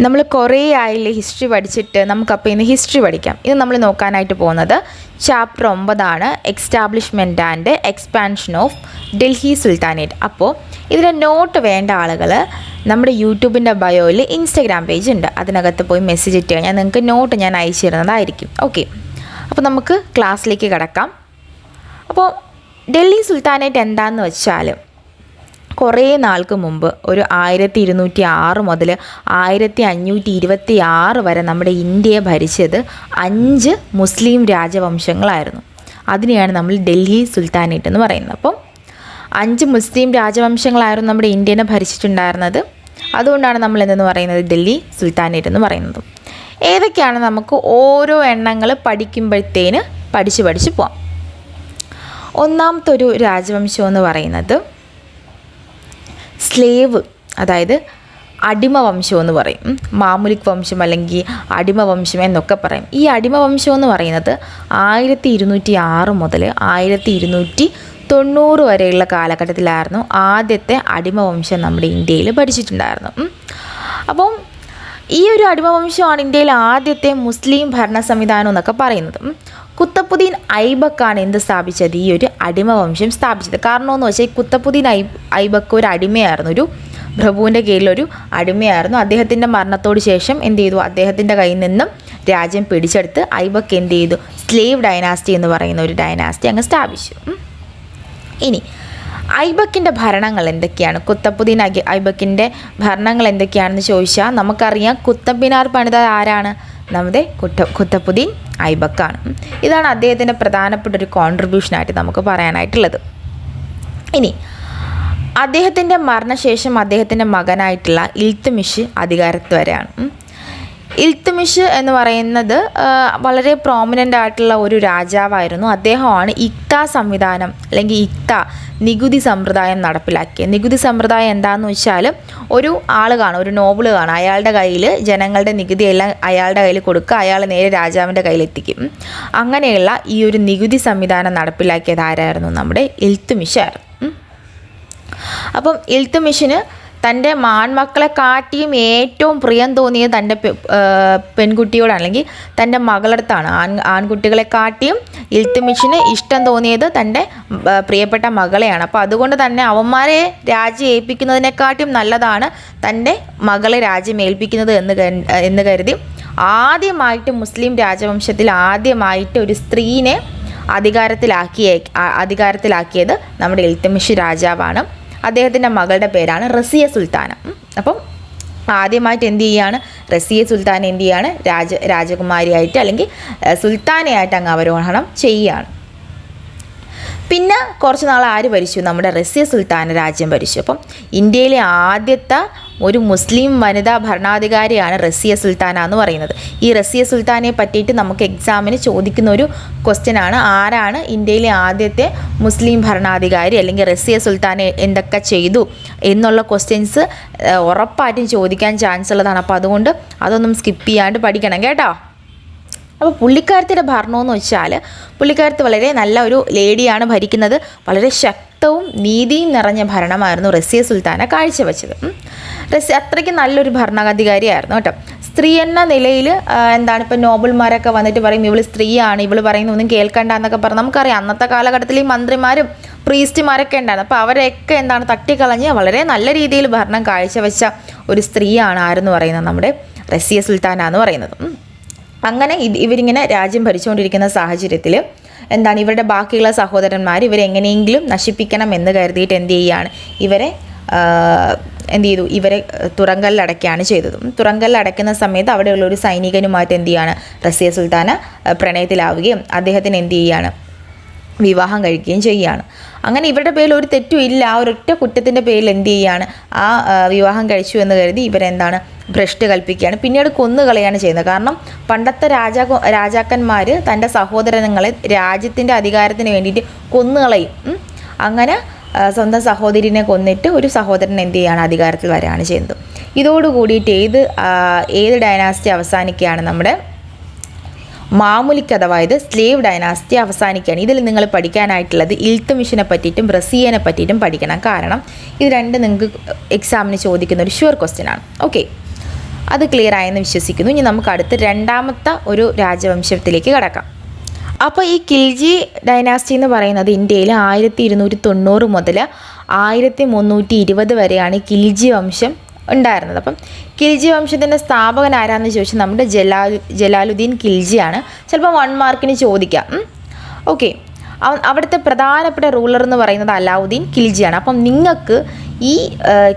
നമ്മൾ കുറേ ആയില്ലേ ഹിസ്റ്ററി പഠിച്ചിട്ട്, നമുക്കപ്പോൾ ഇന്ന് ഹിസ്റ്ററി പഠിക്കാം. ഇത് നമ്മൾ നോക്കാനായിട്ട് പോകുന്നത് chapter 9 establishment and expansion of Delhi sultanate. അപ്പോൾ ഇതിൻ്റെ നോട്ട് വേണ്ട ആളുകൾ നമ്മുടെ യൂട്യൂബിൻ്റെ ബയോയിൽ ഇൻസ്റ്റാഗ്രാം പേജ് ഉണ്ട്, അതിനകത്ത് പോയി മെസ്സേജ് ഇട്ട് കഴിഞ്ഞാൽ നിങ്ങൾക്ക് നോട്ട് ഞാൻ അയച്ചു തരുന്നതായിരിക്കും. ഓക്കെ, അപ്പോൾ നമുക്ക് ക്ലാസ്സിലേക്ക് കിടക്കാം. അപ്പോൾ ഡൽഹി സുൽത്താനേറ്റ് എന്താണെന്ന് വെച്ചാൽ, കുറേ നാൾക്ക് മുമ്പ് ഒരു 1206 മുതൽ 1526 വരെ നമ്മുടെ ഇന്ത്യയെ ഭരിച്ചത് 5 മുസ്ലിം രാജവംശങ്ങളായിരുന്നു. അതിനെയാണ് നമ്മൾ ഡൽഹി സുൽത്താനേറ്റ് എന്ന് പറയുന്നത്. അപ്പം 5 മുസ്ലിം രാജവംശങ്ങളായിരുന്നു നമ്മുടെ ഇന്ത്യനെ ഭരിച്ചിട്ടുണ്ടായിരുന്നത്. അതുകൊണ്ടാണ് നമ്മൾ എന്തെന്ന് പറയുന്നത് ഡൽഹി സുൽത്താനേറ്റ് എന്ന് പറയുന്നത്. ഏതൊക്കെയാണ് നമുക്ക് ഓരോ എണ്ണങ്ങൾ പഠിക്കുമ്പോഴത്തേന് പഠിച്ച് പോവാം. ഒന്നാമത്തെ ഒരു രാജവംശം എന്ന് പറയുന്നത് സ്ലേവ്, അതായത് അടിമവംശം എന്ന് പറയും. മാമുലിക് വംശം അല്ലെങ്കിൽ അടിമവംശം എന്നൊക്കെ പറയും. ഈ അടിമവംശം എന്ന് പറയുന്നത് 1206 മുതൽ 1290 വരെയുള്ള കാലഘട്ടത്തിലായിരുന്നു ആദ്യത്തെ അടിമവംശം നമ്മുടെ ഇന്ത്യയിൽ ഭരിച്ചിട്ടുണ്ടായിരുന്നു. അപ്പം ഈ ഒരു അടിമവംശമാണ് ഇന്ത്യയിൽ ആദ്യത്തെ മുസ്ലിം ഭരണ സംവിധാനം എന്നൊക്കെ പറയുന്നത്. കുത്തബുദ്ദീൻ ഐബക്കാണ് എന്ത് സ്ഥാപിച്ചത്, ഈ ഒരു അടിമവംശം സ്ഥാപിച്ചത്. കാരണം എന്ന് വെച്ചാൽ കുത്തബുദ്ദീൻ ഐബക്ക് ഒരു അടിമയായിരുന്നു, ഒരു പ്രഭുവിൻ്റെ കീഴിലൊരു അടിമയായിരുന്നു. അദ്ദേഹത്തിൻ്റെ മരണത്തോട് ശേഷം എന്ത് ചെയ്തു, അദ്ദേഹത്തിൻ്റെ കയ്യിൽ നിന്നും രാജ്യം പിടിച്ചെടുത്ത് ഐബക്ക് എന്ത് ചെയ്തു, സ്ലേവ് ഡൈനാസ്റ്റി എന്ന് പറയുന്ന ഒരു ഡൈനാസ്റ്റി അങ്ങ് സ്ഥാപിച്ചു. ഇനി ഐബക്കിൻ്റെ ഭരണങ്ങൾ എന്തൊക്കെയാണ്, കുത്തബുദ്ദീൻ ഐബക്കിൻ്റെ ഭരണങ്ങൾ എന്തൊക്കെയാണെന്ന് ചോദിച്ചാൽ നമുക്കറിയാം, കുത്തബ് മിനാർ പണിത ആരാണ്, നമ്മുടെ കുത്തബുദ്ദീൻ ഐബക്കാണ്. ഇതാണ് അദ്ദേഹത്തിൻ്റെ പ്രധാനപ്പെട്ട ഒരു കോൺട്രിബ്യൂഷനായിട്ട് നമുക്ക് പറയാനായിട്ടുള്ളത്. ഇനി അദ്ദേഹത്തിൻ്റെ മരണശേഷം അദ്ദേഹത്തിൻ്റെ മകനായിട്ടുള്ള ഇൽത്തുമിഷ് അധികാരത്തിൽ വരെയാണ്. ഇൽത്തുമിഷ് എന്ന് പറയുന്നത് വളരെ പ്രോമിനൻ്റ് ആയിട്ടുള്ള ഒരു രാജാവായിരുന്നു. അദ്ദേഹമാണ് ഇക്ത സംവിധാനം അല്ലെങ്കിൽ ഇക്ത നികുതി സമ്പ്രദായം നടപ്പിലാക്കിയത്. നികുതി സമ്പ്രദായം എന്താണെന്ന് വെച്ചാൽ, ഒരു ആൾ കാണും, ഒരു നോബിൾ കാണും, അയാളുടെ കയ്യിൽ ജനങ്ങളുടെ നികുതിയെല്ലാം അയാളുടെ കയ്യിൽ കൊടുക്കുക, അയാൾ നേരെ രാജാവിൻ്റെ കയ്യിലെത്തിക്കും. അങ്ങനെയുള്ള ഈ ഒരു നികുതി സംവിധാനം നടപ്പിലാക്കിയത് ആരായിരുന്നു, നമ്മുടെ ഇൽത്തുമിഷായിരുന്നു. അപ്പം ഇൽത്തുമിഷിന് തൻ്റെ ആൺമക്കളെ കാട്ടിയും ഏറ്റവും പ്രിയം തോന്നിയത് തൻ്റെ പെൺകുട്ടിയോട് അല്ലെങ്കിൽ തൻ്റെ മകളടുത്താണ്. ആൺകുട്ടികളെ കാട്ടിയും ഇൽത്തുമിഷിന് ഇഷ്ടം തോന്നിയത് തൻ്റെ പ്രിയപ്പെട്ട മകളെയാണ്. അപ്പോൾ അതുകൊണ്ട് തന്നെ അവന്മാരെ രാജ്യം ഏൽപ്പിക്കുന്നതിനെക്കാട്ടിയും നല്ലതാണ് തൻ്റെ മകളെ രാജ്യം ഏൽപ്പിക്കുന്നത് എന്ന് കരുതി ആദ്യമായിട്ട് മുസ്ലിം രാജവംശത്തിൽ ആദ്യമായിട്ട് ഒരു സ്ത്രീനെ അധികാരത്തിലാക്കിയത് നമ്മുടെ ഇൽത്തുമിഷ് രാജാവാണ്. അദ്ദേഹത്തിൻ്റെ മകളുടെ പേരാണ് റസിയ സുൽത്താന. അപ്പം ആദ്യമായിട്ട് എന്ത് ചെയ്യുകയാണ്, റസിയ സുൽത്താന എന്ത് ചെയ്യുകയാണ്, രാജകുമാരിയായിട്ട് അല്ലെങ്കിൽ സുൽത്താനയായിട്ട് അങ്ങ് അവരോഹണം ചെയ്യുകയാണ്. പിന്നെ കുറച്ച് നാൾ ആര് ഭരിച്ചു, നമ്മുടെ റസിയ സുൽത്താന രാജ്യം ഭരിച്ചു. അപ്പം ഇന്ത്യയിലെ ആദ്യത്തെ ഒരു മുസ്ലിം വനിതാ ഭരണാധികാരിയാണ് റസിയ സുൽത്താന എന്ന് പറയുന്നത്. ഈ റസിയ സുൽത്താനയെ പറ്റിയിട്ട് നമുക്ക് എക്സാമിന് ചോദിക്കുന്ന ഒരു ക്വസ്റ്റ്യനാണ്, ആരാണ് ഇന്ത്യയിലെ ആദ്യത്തെ മുസ്ലിം ഭരണാധികാരി അല്ലെങ്കിൽ റസിയ സുൽത്താന എന്തൊക്കെ ചെയ്തു എന്നുള്ള ക്വസ്റ്റ്യൻസ് ഉറപ്പായിട്ടും ചോദിക്കാൻ ചാൻസ് ഉള്ളതാണ്. അപ്പോൾ അതുകൊണ്ട് അതൊന്നും സ്കിപ്പ് ചെയ്യാണ്ട് പഠിക്കണം കേട്ടോ. അപ്പോൾ പുള്ളിക്കാരത്തിൻ്റെ ഭരണമെന്ന് വെച്ചാൽ, പുള്ളിക്കാരത്തി വളരെ നല്ല ഒരു ലേഡിയാണ് ഭരിക്കുന്നത്. വളരെ ശക്തവും നീതിയും നിറഞ്ഞ ഭരണമായിരുന്നു റസിയ സുൽത്താന കാഴ്ചവെച്ചത്. അത്രയ്ക്ക് നല്ലൊരു ഭരണാധികാരിയായിരുന്നു കേട്ടോ. സ്ത്രീ എന്ന നിലയിൽ ഇപ്പം നോബിൾമാരൊക്കെ വന്നിട്ട് പറയും ഇവൾ സ്ത്രീയാണ്, ഇവൾ പറയുന്ന ഒന്നും കേൾക്കണ്ട എന്നൊക്കെ പറഞ്ഞ് നമുക്കറിയാം. അന്നത്തെ കാലഘട്ടത്തിൽ ഈ മന്ത്രിമാരും പ്രീസ്റ്റുമാരൊക്കെ ഉണ്ടായിരുന്നു. അപ്പോൾ അവരെയൊക്കെ തട്ടിക്കളഞ്ഞ് വളരെ നല്ല രീതിയിൽ ഭരണം കാഴ്ചവെച്ച ഒരു സ്ത്രീയാണ് ആരെന്ന് പറയുന്നത്, നമ്മുടെ റസിയ സുൽത്താന എന്ന് പറയുന്നത്. അങ്ങനെ ഇവരിങ്ങനെ രാജ്യം ഭരിച്ചുകൊണ്ടിരിക്കുന്ന സാഹചര്യത്തിൽ ഇവരുടെ ബാക്കിയുള്ള സഹോദരന്മാർ ഇവരെങ്ങനെയെങ്കിലും നശിപ്പിക്കണം എന്ന് കരുതിയിട്ട് എന്ത് ചെയ്യുകയാണ്, ഇവരെ തുറങ്കലിലടയ്ക്കുകയാണ് ചെയ്തത്. തുറങ്കലിലടയ്ക്കുന്ന സമയത്ത് അവിടെയുള്ള ഒരു സൈനികനുമായിട്ട് എന്ത് ചെയ്യുകയാണ്, റസിയ സുൽത്താന പ്രണയത്തിലാവുകയും അദ്ദേഹത്തിന് എന്ത് ചെയ്യുകയാണ്, വിവാഹം കഴിക്കുകയും ചെയ്യുകയാണ്. അങ്ങനെ ഇവരുടെ പേരിൽ ഒരു തെറ്റും ഇല്ല, ആ ഒരൊറ്റ കുറ്റത്തിൻ്റെ പേരിൽ എന്ത് ചെയ്യുകയാണ്, ആ വിവാഹം കഴിച്ചു എന്ന് കരുതി ഭ്രഷ്ട് കൽപ്പിക്കുകയാണ്. പിന്നീട് കൊന്നുകളയാണ് ചെയ്യുന്നത്. കാരണം പണ്ടത്തെ രാജാക്കന്മാർ തൻ്റെ സഹോദരങ്ങളെ രാജ്യത്തിൻ്റെ അധികാരത്തിന് വേണ്ടിയിട്ട് കൊന്നുകളയും. അങ്ങനെ സ്വന്തം സഹോദരിനെ കൊന്നിട്ട് ഒരു സഹോദരൻ എന്ത് ചെയ്യുകയാണ്, അധികാരത്തിൽ വരികയാണ് ചെയ്യുന്നത്. ഇതോടുകൂടിയിട്ട് ഏത് ഡൈനാസ്റ്റി അവസാനിക്കുകയാണ്, നമ്മുടെ മാമുലിക് അഥവാ സ്ലേവ് ഡൈനാസ്റ്റി അവസാനിക്കുകയാണ്. ഇതിൽ നിങ്ങൾ പഠിക്കാനായിട്ടുള്ളത് ഇൽത്തുമിഷിനെ പറ്റിയിട്ടും റസിയനെ പറ്റിയിട്ടും പഠിക്കണം. കാരണം ഇത് രണ്ടും നിങ്ങൾക്ക് എക്സാമിന് ചോദിക്കുന്ന ഒരു ഷുവർ ക്വസ്റ്റ്യൻ ആണ്. ഓക്കെ, അത് ക്ലിയർ ആയെന്ന് വിശ്വസിക്കുന്നു. ഇനി നമുക്ക് അടുത്ത് രണ്ടാമത്തെ ഒരു രാജവംശത്തിലേക്ക് കടക്കാം. അപ്പോൾ ഈ ഖിൽജി ഡൈനാസ്റ്റി എന്ന് പറയുന്നത് ഇന്ത്യയിൽ 1290 മുതൽ 1320 വരെയാണ് ഖിൽജി വംശം ഉണ്ടായിരുന്നത്. അപ്പം ഖിൽജി വംശത്തിൻ്റെ സ്ഥാപകൻ ആരാണെന്ന് ചോദിച്ചാൽ നമ്മുടെ ജലാലുദ്ദീൻ ഖിൽജിയാണ്. ചിലപ്പോൾ 1 മാർക്കിന് ചോദിക്കാം. ഓക്കെ, അവിടുത്തെ പ്രധാനപ്പെട്ട റൂളർ എന്ന് പറയുന്നത് അലാവുദ്ദീൻ ഖിൽജിയാണ്. അപ്പം നിങ്ങൾക്ക് ഈ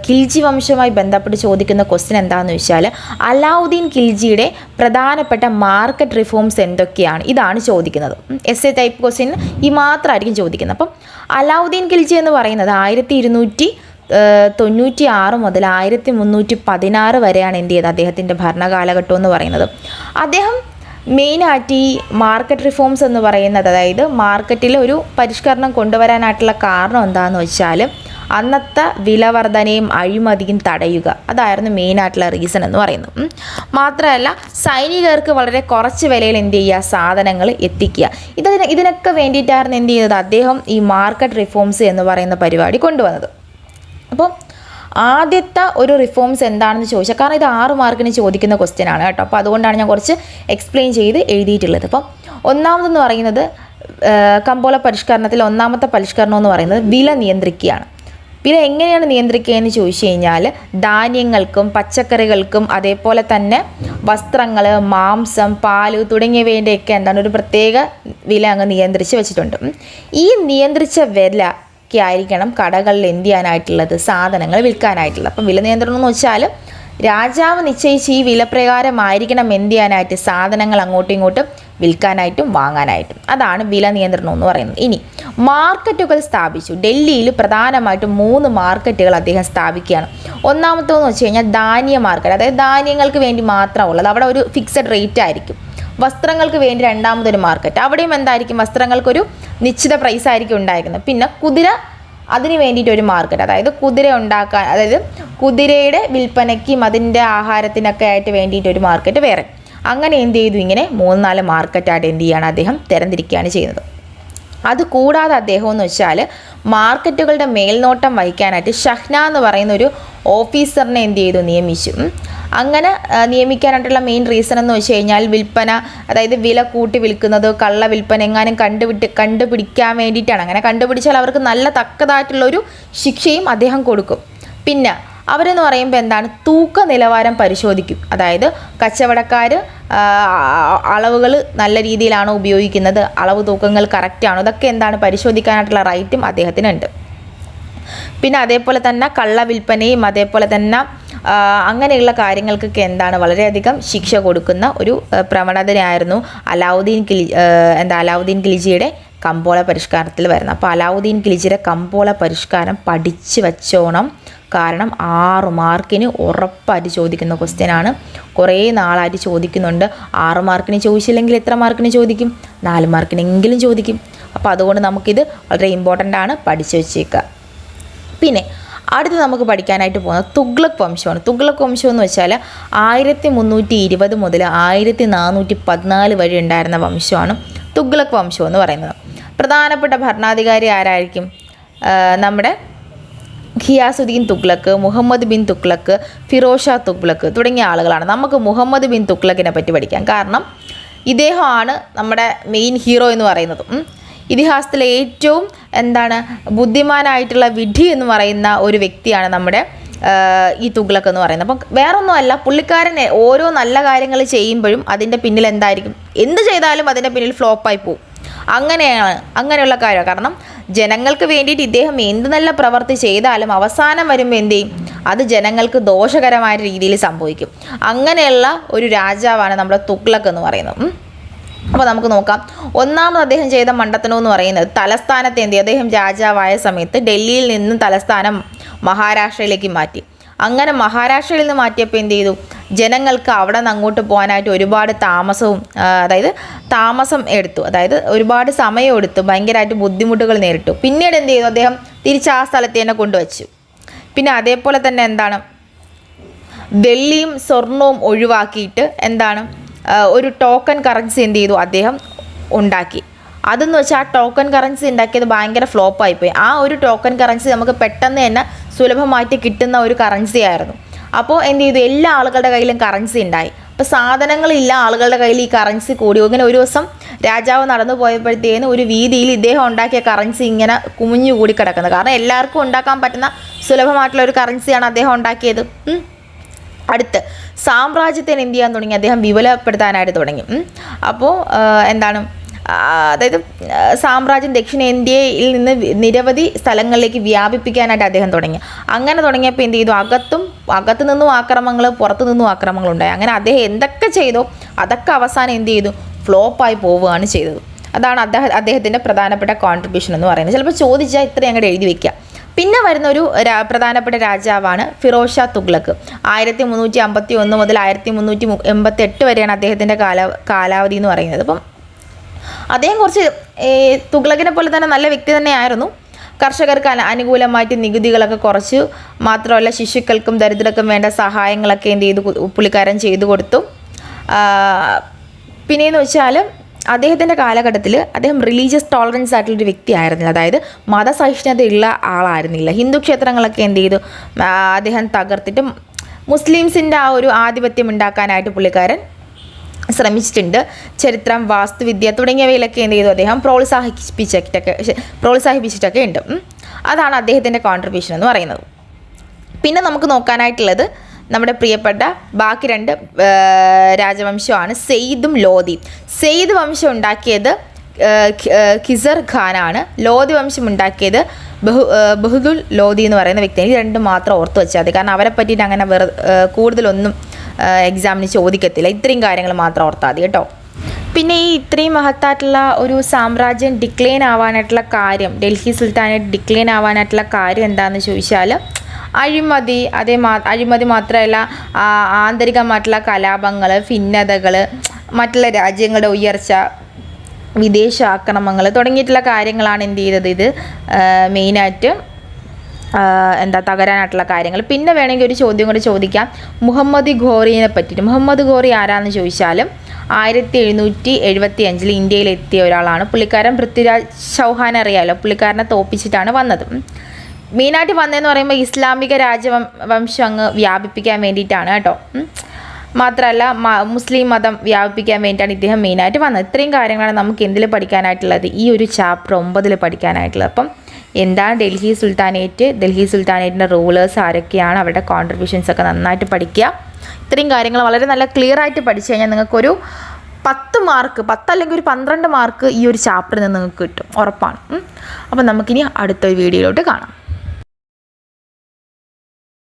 ഖിൽജി വംശവുമായി ബന്ധപ്പെട്ട് ചോദിക്കുന്ന ക്വസ്റ്റ്യൻ എന്താണെന്ന് വെച്ചാൽ അലാവുദ്ദീൻ ഖിൽജിയുടെ പ്രധാനപ്പെട്ട മാർക്കറ്റ് റിഫോംസ് എന്തൊക്കെയാണ്, ഇതാണ് ചോദിക്കുന്നത്. എസ്എ ടൈപ്പ് ക്വസ്റ്റ്യൻ ഈ മാത്രമായിരിക്കും ചോദിക്കുന്നത്. അപ്പം അലാവുദ്ദീൻ ഖിൽജി എന്ന് പറയുന്നത് 1296 മുതൽ 1316 വരെയാണ് എന്ത് ചെയ്തത് അദ്ദേഹത്തിൻ്റെ ഭരണകാലഘട്ടം എന്ന് പറയുന്നത്. അദ്ദേഹം മെയിനായിട്ട് ഈ മാർക്കറ്റ് റിഫോംസ് എന്ന് പറയുന്നത്, അതായത് മാർക്കറ്റിൽ ഒരു പരിഷ്കരണം കൊണ്ടുവരാനായിട്ടുള്ള കാരണം എന്താണെന്ന് വെച്ചാൽ അന്നത്തെ വിലവർധനയും അഴിമതിയും തടയുക, അതായിരുന്നു മെയിനായിട്ടുള്ള റീസൺ എന്ന് പറയുന്നത്. മാത്രമല്ല സൈനികർക്ക് വളരെ കുറച്ച് വിലയിൽ എന്ത് ചെയ്യുക, സാധനങ്ങൾ എത്തിക്കുക. ഇതിനൊക്കെ വേണ്ടിയിട്ടായിരുന്നു എന്ത് ചെയ്തത് അദ്ദേഹം ഈ മാർക്കറ്റ് റിഫോംസ് എന്ന് പറയുന്ന പരിപാടി കൊണ്ടുവന്നത്. അപ്പോൾ ആദ്യത്തെ ഒരു റിഫോംസ് എന്താണെന്ന് ചോദിച്ചാൽ, കാരണം ഇത് 6 മാർക്കിന് ചോദിക്കുന്ന ക്വസ്റ്റ്യൻ ആണ് കേട്ടോ, അപ്പോൾ അതുകൊണ്ടാണ് ഞാൻ കുറച്ച് എക്സ്പ്ലെയിൻ ചെയ്ത് എഴുതിയിട്ടുള്ളത്. അപ്പം ഒന്നാമതെന്ന് പറയുന്നത് കമ്പോള പരിഷ്കരണത്തിൽ ഒന്നാമത്തെ പരിഷ്കരണം എന്ന് പറയുന്നത് വില നിയന്ത്രിക്കുകയാണ്. വില എങ്ങനെയാണ് നിയന്ത്രിക്കുക എന്ന് ചോദിച്ചു കഴിഞ്ഞാൽ ധാന്യങ്ങൾക്കും പച്ചക്കറികൾക്കും അതേപോലെ തന്നെ വസ്ത്രങ്ങൾ, മാംസം, പാല് തുടങ്ങിയവയുടെയൊക്കെ എന്താണ് ഒരു പ്രത്യേക വില അങ്ങ് നിയന്ത്രിച്ച് വെച്ചിട്ടുണ്ട്. ഈ നിയന്ത്രിച്ച വില ഒക്കെ ആയിരിക്കണം കടകളിൽ എന്ത് ചെയ്യാനായിട്ടുള്ളത്, സാധനങ്ങൾ വിൽക്കാനായിട്ടുള്ളത്. അപ്പം വില നിയന്ത്രണം എന്ന് വെച്ചാൽ രാജാവ് നിശ്ചയിച്ച് ഈ വിലപ്രകാരമായിരിക്കണം എന്ത് ചെയ്യാനായിട്ട് സാധനങ്ങൾ അങ്ങോട്ടും ഇങ്ങോട്ടും വിൽക്കാനായിട്ടും വാങ്ങാനായിട്ടും. അതാണ് വില നിയന്ത്രണം എന്ന് പറയുന്നത്. ഇനി മാർക്കറ്റുകൾ സ്ഥാപിച്ചു. ഡൽഹിയിൽ പ്രധാനമായിട്ടും 3 മാർക്കറ്റുകൾ അദ്ദേഹം സ്ഥാപിക്കുകയാണ്. ഒന്നാമത്തേന്ന് വെച്ച് കഴിഞ്ഞാൽ ധാന്യ മാർക്കറ്റ്, അതായത് ധാന്യങ്ങൾക്ക് വേണ്ടി മാത്രമുള്ളത്, അവിടെ ഒരു ഫിക്സഡ് റേറ്റ് ആയിരിക്കും. വസ്ത്രങ്ങൾക്ക് വേണ്ടി രണ്ടാമതൊരു മാർക്കറ്റ്, അവിടെയും എന്തായിരിക്കും, വസ്ത്രങ്ങൾക്കൊരു നിശ്ചിത പ്രൈസ് ആയിരിക്കും ഉണ്ടായിരിക്കുന്നത്. പിന്നെ കുതിര, അതിന് വേണ്ടിയിട്ടൊരു മാർക്കറ്റ്, അതായത് കുതിര ഉണ്ടാക്കാൻ, അതായത് കുതിരയുടെ വിൽപ്പനയ്ക്കും അതിൻ്റെ ആഹാരത്തിനൊക്കെ ആയിട്ട് വേണ്ടിയിട്ടൊരു മാർക്കറ്റ് വേറെ. അങ്ങനെ എന്ത് ചെയ്തു, ഇങ്ങനെ 3-4 മാർക്കറ്റായിട്ട് എന്ത് ചെയ്യുകയാണ് അദ്ദേഹം തരംതിരിക്കുകയാണ് ചെയ്യുന്നത്. അതുകൂടാതെ അദ്ദേഹം എന്ന് വെച്ചാൽ മാർക്കറ്റുകളുടെ മേൽനോട്ടം വഹിക്കാനായിട്ട് ഷഹ്ന എന്ന് പറയുന്ന ഒരു ഓഫീസറിനെ എന്ത് ചെയ്തു, നിയമിച്ചു. അങ്ങനെ നിയമിക്കാനായിട്ടുള്ള മെയിൻ റീസൺ എന്ന് വെച്ച് കഴിഞ്ഞാൽ വിൽപ്പന, അതായത് വില കൂട്ടി വിൽക്കുന്നത്, കള്ള വിൽപ്പന എങ്ങാനും കണ്ടുപിടിക്കാൻ വേണ്ടിയിട്ടാണ്. അങ്ങനെ കണ്ടുപിടിച്ചാൽ അവർക്ക് നല്ല തക്കതായിട്ടുള്ളൊരു ശിക്ഷയും അദ്ദേഹം കൊടുക്കും. പിന്നെ അവരെന്ന് പറയുമ്പോൾ എന്താണ്, തൂക്ക നിലവാരം പരിശോധിക്കും. അതായത് കച്ചവടക്കാർ അളവുകൾ നല്ല രീതിയിലാണോ ഉപയോഗിക്കുന്നത്, അളവ് തൂക്കങ്ങൾ കറക്റ്റാണോ, ഇതൊക്കെ എന്താണ് പരിശോധിക്കാനായിട്ടുള്ള റൈറ്റും അദ്ദേഹത്തിനുണ്ട്. പിന്നെ അതേപോലെ തന്നെ കള്ള വിൽപ്പനയും അതേപോലെ തന്നെ അങ്ങനെയുള്ള കാര്യങ്ങൾക്കൊക്കെ എന്താണ് വളരെയധികം ശിക്ഷ കൊടുക്കുന്ന ഒരു പ്രവണതയായിരുന്നു അലാവുദ്ദീൻ ഖിൽജിയുടെ കമ്പോള പരിഷ്കാരത്തിൽ വരുന്നത്. അപ്പോൾ അലാവുദ്ദീൻ ഖിൽജിയുടെ കമ്പോള പരിഷ്കാരം പഠിച്ച് വച്ചോണം. കാരണം 6 മാർക്കിന് ഉറപ്പായിട്ട് ചോദിക്കുന്ന ക്വസ്റ്റ്യനാണ്. കുറേ നാളായിട്ട് ചോദിക്കുന്നുണ്ട്. 6 മാർക്കിന് ചോദിച്ചില്ലെങ്കിൽ എത്ര മാർക്കിന് ചോദിക്കും, 4 മാർക്കിനെങ്കിലും ചോദിക്കും. അപ്പോൾ അതുകൊണ്ട് നമുക്കിത് വളരെ ഇമ്പോർട്ടൻ്റ് ആണ്, പഠിച്ചു വെച്ചേക്കുക. പിന്നെ അടുത്ത് നമുക്ക് പഠിക്കാനായിട്ട് പോകുന്നത് തുഗ്ലക് വംശമാണ്. തുഗ്ലക് വംശം എന്ന് വെച്ചാൽ 1320 മുതൽ 1414 വരെ ഉണ്ടായിരുന്ന വംശമാണ് തുഗ്ലക് വംശം എന്ന് പറയുന്നത്. പ്രധാനപ്പെട്ട ഭരണാധികാരി ആരായിരിക്കും, നമ്മുടെ ഖിയാസുദ്ദീൻ തുഗ്ലക്ക്, മുഹമ്മദ് ബിൻ തുഗ്ലക്ക്, ഫിറോസ് ഷാ തുഗ്ലക്ക് തുടങ്ങിയ ആളുകളാണ്. നമുക്ക് മുഹമ്മദ് ബിൻ തുഗ്ലക്കിനെ പറ്റി പഠിക്കാം. കാരണം ഇദ്ദേഹമാണ് നമ്മുടെ മെയിൻ ഹീറോ എന്ന് പറയുന്നത്. ഇതിഹാസത്തിലെ ഏറ്റവും ബുദ്ധിമാനായിട്ടുള്ള വിഡ്ഢി എന്ന് പറയുന്ന ഒരു വ്യക്തിയാണ് നമ്മുടെ ഈ തുഗ്ലക്ക് എന്ന് പറയുന്നത്. അപ്പം വേറൊന്നുമല്ല, പുള്ളിക്കാരൻ ഓരോ നല്ല കാര്യങ്ങൾ ചെയ്യുമ്പോഴും അതിൻ്റെ പിന്നിൽ എന്തായിരിക്കും, എന്ത് ചെയ്താലും അതിൻ്റെ പിന്നിൽ ഫ്ലോപ്പായി പോകും. അങ്ങനെയുള്ള കാര്യമാണ്. കാരണം ജനങ്ങൾക്ക് വേണ്ടിയിട്ട് ഇദ്ദേഹം എന്ത് നല്ല പ്രവൃത്തി ചെയ്താലും അവസാനം വരുമ്പോൾ എന്ത് ചെയ്യും, അത് ജനങ്ങൾക്ക് ദോഷകരമായ രീതിയിൽ സംഭവിക്കും. അങ്ങനെയുള്ള ഒരു രാജാവാണ് നമ്മുടെ തുഗ്ലക്ക് എന്ന് പറയുന്നത്. അപ്പോൾ നമുക്ക് നോക്കാം. ഒന്നാമത് അദ്ദേഹം ചെയ്ത മണ്ടത്തനം എന്ന് പറയുന്നത് തലസ്ഥാനത്തെ എന്ത് ചെയ്യും, അദ്ദേഹം രാജാവായ സമയത്ത് ഡൽഹിയിൽ നിന്ന് തലസ്ഥാനം മഹാരാഷ്ട്രയിലേക്ക് മാറ്റി. അങ്ങനെ മഹാരാഷ്ട്രയിൽ നിന്ന് മാറ്റിയപ്പോൾ എന്ത് ചെയ്തു, ജനങ്ങൾക്ക് അവിടെ നിന്ന് അങ്ങോട്ട് പോകാനായിട്ട് ഒരുപാട് താമസം എടുത്തു. അതായത് ഒരുപാട് സമയം എടുത്തു, ഭയങ്കരമായിട്ട് ബുദ്ധിമുട്ടുകൾ നേരിട്ടു. പിന്നീട് എന്ത് ചെയ്തു, അദ്ദേഹം തിരിച്ച് ആ സ്ഥലത്ത് തന്നെ കൊണ്ടുവച്ചു. പിന്നെ അതേപോലെ തന്നെ വെള്ളിയും സ്വർണവും ഒഴിവാക്കിയിട്ട് ഒരു ടോക്കൺ കറൻസി എന്ത് ചെയ്തു, അദ്ദേഹം ഉണ്ടാക്കി. അതെന്ന് വെച്ചാൽ ആ ടോക്കൺ കറൻസി ഉണ്ടാക്കിയത് ഭയങ്കര ഫ്ലോപ്പായിപ്പോയി. ആ ഒരു ടോക്കൺ കറൻസി നമുക്ക് പെട്ടെന്ന് തന്നെ സുലഭമായിട്ട് കിട്ടുന്ന ഒരു കറൻസി ആയിരുന്നു. അപ്പോൾ എന്ത് ചെയ്തു, എല്ലാ ആളുകളുടെ കയ്യിലും കറൻസി ഉണ്ടായി. അപ്പോൾ സാധനങ്ങളില്ല, ആളുകളുടെ കയ്യിൽ ഈ കറൻസി കൂടി. ഇങ്ങനെ ഒരു ദിവസം രാജാവ് നടന്നു പോയപ്പോഴത്തേന് ഒരു വീതിയിൽ ഇദ്ദേഹം ഉണ്ടാക്കിയ കറൻസി ഇങ്ങനെ കുമിഞ്ഞു കൂടി കിടക്കുന്നത്. കാരണം എല്ലാവർക്കും ഉണ്ടാക്കാൻ പറ്റുന്ന സുലഭമായിട്ടുള്ള ഒരു കറൻസിയാണ് അദ്ദേഹം ഉണ്ടാക്കിയത്. അടുത്ത് സാമ്രാജ്യത്തിന് എന്ത് ചെയ്യാൻ തുടങ്ങി, അദ്ദേഹം വിപുലപ്പെടുത്താനായിട്ട് തുടങ്ങി. അപ്പോൾ എന്താണ്, അതായത് സാമ്രാജ്യം ദക്ഷിണേന്ത്യയിൽ നിന്ന് നിരവധി സ്ഥലങ്ങളിലേക്ക് വ്യാപിപ്പിക്കാനായിട്ട് അദ്ദേഹം തുടങ്ങി. അങ്ങനെ തുടങ്ങിയപ്പോൾ എന്ത് ചെയ്തു, അകത്തു നിന്നും ആക്രമണങ്ങൾ, പുറത്തു നിന്നും ആക്രമണങ്ങൾ ഉണ്ടായി. അങ്ങനെ അദ്ദേഹം എന്തൊക്കെ ചെയ്തോ അതൊക്കെ അവസാനം എന്ത് ചെയ്തു, ഫ്ലോപ്പായി പോവുകയാണ് ചെയ്തത്. അതാണ് അദ്ദേഹത്തിൻ്റെ പ്രധാനപ്പെട്ട കോൺട്രിബ്യൂഷൻ എന്ന് പറയുന്നത്. ചിലപ്പോൾ ചോദിച്ചാൽ ഇത്രയും അങ്ങോട്ട് എഴുതി വയ്ക്കുക. പിന്നെ വരുന്ന ഒരു പ്രധാനപ്പെട്ട രാജാവാണ് ഫിറോസ് ഷാ തുഗ്ലക്ക്. 1351 മുതൽ 1388 വരെയാണ് അദ്ദേഹത്തിൻ്റെ കാലാവധി എന്ന് പറയുന്നത്. അപ്പം അദ്ദേഹം കുറച്ച് തുഗ്ലക്കിനെ പോലെ തന്നെ നല്ല വ്യക്തി തന്നെയായിരുന്നു. കർഷകർക്ക് അനുകൂലമായിട്ട് നികുതികളൊക്കെ കുറച്ചു. മാത്രമല്ല ശിശുക്കൾക്കും ദരിദ്രർക്കും വേണ്ട സഹായങ്ങളൊക്കെ എന്ത് ചെയ്തു, പുള്ളിക്കാരൻ ചെയ്തു കൊടുത്തു. പിന്നെയെന്ന് വെച്ചാൽ അദ്ദേഹത്തിൻ്റെ കാലഘട്ടത്തിൽ അദ്ദേഹം റിലീജിയസ് ടോളറൻസ് ആയിട്ടുള്ളൊരു വ്യക്തിയായിരുന്നില്ല. അതായത് മതസഹിഷ്ണുതയുള്ള ആളായിരുന്നില്ല. ഹിന്ദു ക്ഷേത്രങ്ങളൊക്കെ എന്ത് ചെയ്തു, അദ്ദേഹം തകർത്തിട്ട് മുസ്ലിംസിൻ്റെ ആ ഒരു ആധിപത്യം ഉണ്ടാക്കാനായിട്ട് പുള്ളിക്കാരൻ ശ്രമിച്ചിട്ടുണ്ട്. ചരിത്രം, വാസ്തുവിദ്യ തുടങ്ങിയവയിലൊക്കെ എന്ത് ചെയ്തു, അദ്ദേഹം പ്രോത്സാഹിപ്പിച്ചിട്ടൊക്കെ ഉണ്ട്. അതാണ് അദ്ദേഹത്തിൻ്റെ കോൺട്രിബ്യൂഷൻ എന്ന് പറയുന്നത്. പിന്നെ നമുക്ക് നോക്കാനായിട്ടുള്ളത് നമ്മുടെ പ്രിയപ്പെട്ട ബാക്കി 2 രാജവംശമാണ് സെയ്ദും ലോധിയും. സെയ്ദ് വംശം ഉണ്ടാക്കിയത് ഖിസർ ഖാനാണ്. ലോധി വംശം ഉണ്ടാക്കിയത് ബഹദുൽ ലോധി എന്ന് പറയുന്ന വ്യക്തിയാണ്. ഈ 2 മാത്രം ഓർത്ത് വെച്ചാൽ മതി. കാരണം അവരെ പറ്റിയിട്ട് അങ്ങനെ കൂടുതലൊന്നും എക്സാമിന് ചോദിക്കത്തില്ല. ഇത്രയും കാര്യങ്ങൾ മാത്രം ഓർത്താൽ മതി കേട്ടോ. പിന്നെ ഈ ഇത്രയും മഹത്തായിട്ടുള്ള ഒരു സാമ്രാജ്യം ഡിക്ലൈൻ ആവാനായിട്ടുള്ള കാര്യം, ഡൽഹി സുൽത്താനേറ്റ് ഡിക്ലൈൻ ആവാനായിട്ടുള്ള കാര്യം എന്താണെന്ന് ചോദിച്ചാൽ അഴിമതി മാത്രമല്ല, ആന്തരികമായിട്ടുള്ള കലാപങ്ങൾ, ഭിന്നതകൾ, മറ്റുള്ള രാജ്യങ്ങളുടെ ഉയർച്ച, വിദേശ ആക്രമണങ്ങൾ തുടങ്ങിയിട്ടുള്ള കാര്യങ്ങളാണ് എന്ത് ചെയ്തത്, ഇത് മെയിനായിട്ട് തകരാനായിട്ടുള്ള കാര്യങ്ങൾ. പിന്നെ വേണമെങ്കിൽ ഒരു ചോദ്യം കൂടി ചോദിക്കാം, മുഹമ്മദ് ഘോറിയെ പറ്റിയിട്ട്. മുഹമ്മദ് ഘോറി ആരാണെന്ന് ചോദിച്ചാലും 1775 ഇന്ത്യയിലെത്തിയ ഒരാളാണ്. പുള്ളിക്കാരൻ പൃഥ്വിരാജ് ചൗഹാൻ അറിയാമല്ലോ, പുള്ളിക്കാരനെ തോപ്പിച്ചിട്ടാണ് വന്നത്. മെയിനായിട്ട് വന്നതെന്ന് പറയുമ്പോൾ ഇസ്ലാമിക രാജവംശം അങ്ങ് വ്യാപിപ്പിക്കാൻ വേണ്ടിയിട്ടാണ് കേട്ടോ. മാത്രമല്ല മുസ്ലിം മതം വ്യാപിപ്പിക്കാൻ വേണ്ടിയിട്ടാണ് ഇദ്ദേഹം മെയിനായിട്ട് വന്നത്. ഇത്രയും കാര്യങ്ങളാണ് നമുക്ക് എന്തിൽ പഠിക്കാനായിട്ടുള്ളത്, ഈ ഒരു ചാപ്റ്റർ 9 പഠിക്കാനായിട്ടുള്ളത്. അപ്പം എന്താണ് ഡൽഹി സുൽത്താനേറ്റിൻ്റെ റൂളേഴ്സ് ആരൊക്കെയാണ്, അവരുടെ കോൺട്രിബ്യൂഷൻസ് ഒക്കെ നന്നായിട്ട് പഠിക്കുക. ഇത്രയും കാര്യങ്ങൾ വളരെ നല്ല ക്ലിയർ ആയിട്ട് പഠിച്ചു കഴിഞ്ഞാൽ നിങ്ങൾക്കൊരു 10 മാർക്ക്, 10 അല്ലെങ്കിൽ ഒരു 12 മാർക്ക് ഈ ഒരു ചാപ്റ്ററിൽ നിന്ന് നിങ്ങൾക്ക് കിട്ടും, ഉറപ്പാണ്. അപ്പം നമുക്കിനി അടുത്തൊരു വീഡിയോയിലോട്ട് കാണാം.